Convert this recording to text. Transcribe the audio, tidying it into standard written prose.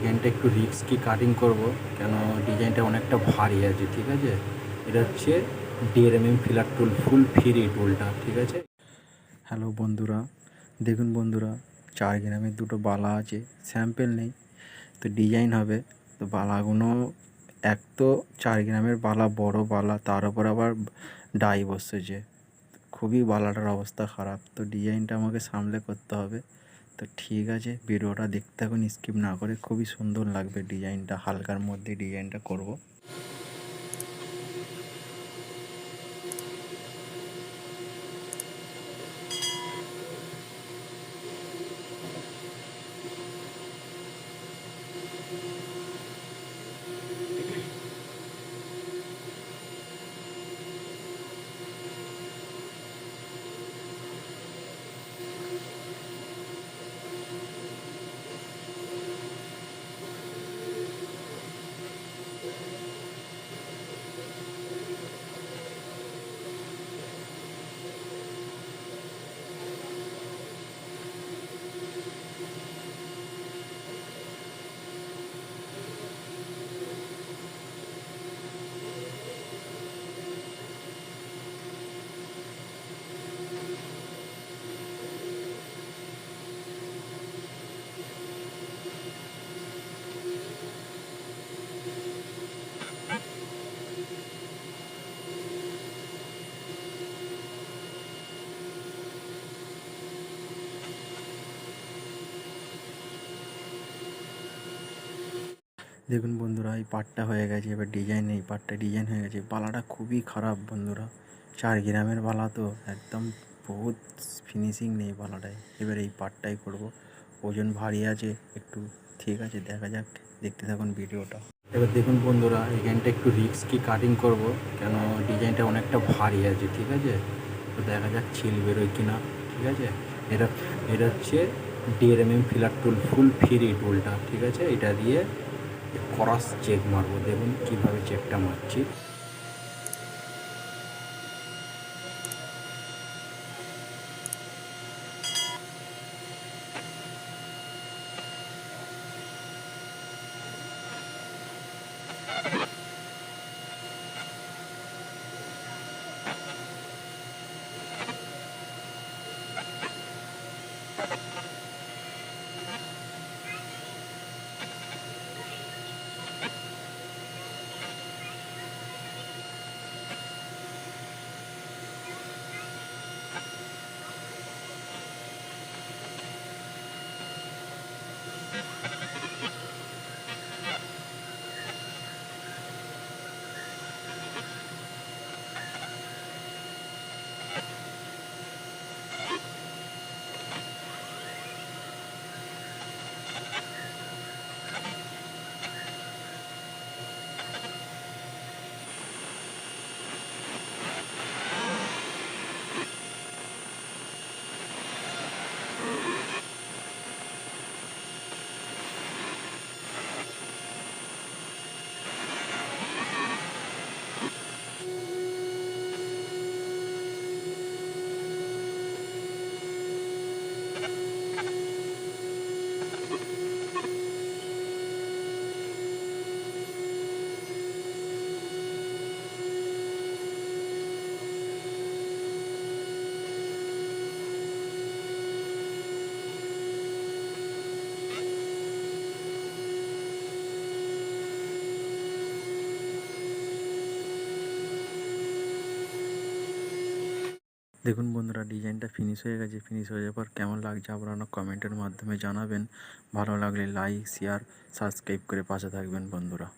ডিজাইনটা একটু risky cutting করব, কেন ডিজাইনটা অনেকটা ভারী আছে। ঠিক আছে, এটা হচ্ছে 1.5 mm ফিলার টুল, ফুল ফ্রি টুলটা। ঠিক আছে। হ্যালো বন্ধুরা, দেখুন বন্ধুরা, 4 গ্রামের দুটো বালা আছে, স্যাম্পেল নেই তো ডিজাইন হবে। তো বালাগুলো এক তো 4 গ্রামের বালা, বড় বালা, তার উপর আবার ডাই বসেছে, খুবই বালাটার অবস্থা খারাপ। তো ডিজাইনটা আমাকে সামলে করতে হবে। তো ঠিক আছে, ভিডিওটা দেখতে থাকুন স্কিপ না করে, খুবই সুন্দর লাগবে ডিজাইনটা, হালকার মধ্যে ডিজাইনটা করব। দেখুন বন্ধুরা, এই পাটটা হয়ে গেছে, এবার ডিজাইন, এই পাটটা ডিজাইন হয়ে গেছে। বালাটা খুবই খারাপ বন্ধুরা, 4 গ্রামের বালা তো একদম বহুত ফিনিশিং নেই বালাটায়। এবার এই পাটটাই করব, ওজন ভারী আছে একটু। ঠিক আছে, দেখা যাক, দেখতে থাকুন ভিডিওটা। এবার দেখুন বন্ধুরা, এখানটা একটু রিস্কি কাটিং করব, কেন ডিজাইনটা অনেকটা ভারী আছে। ঠিক আছে, তো দেখা যাক ছিল বেরোয় কিনা। ঠিক আছে, এটা এটা হচ্ছে 1.5 mm ফিলার টুল, ফুল ফ্রি টুলটা। ঠিক আছে, এটা দিয়ে ক্রস চেক মারবো, দেখুন কীভাবে চেকটা মারছি। দেখুন বন্ধুরা, ডিজাইনটা ফিনিশ হয়ে গেছে। ফিনিশ হয়ে যাওয়ার পর কেমন লাগছে আপনারা কমেন্টের মাধ্যমে জানাবেন। ভালো লাগলে লাইক, শেয়ার, সাবস্ক্রাইব করে পাশে থাকবেন বন্ধুরা।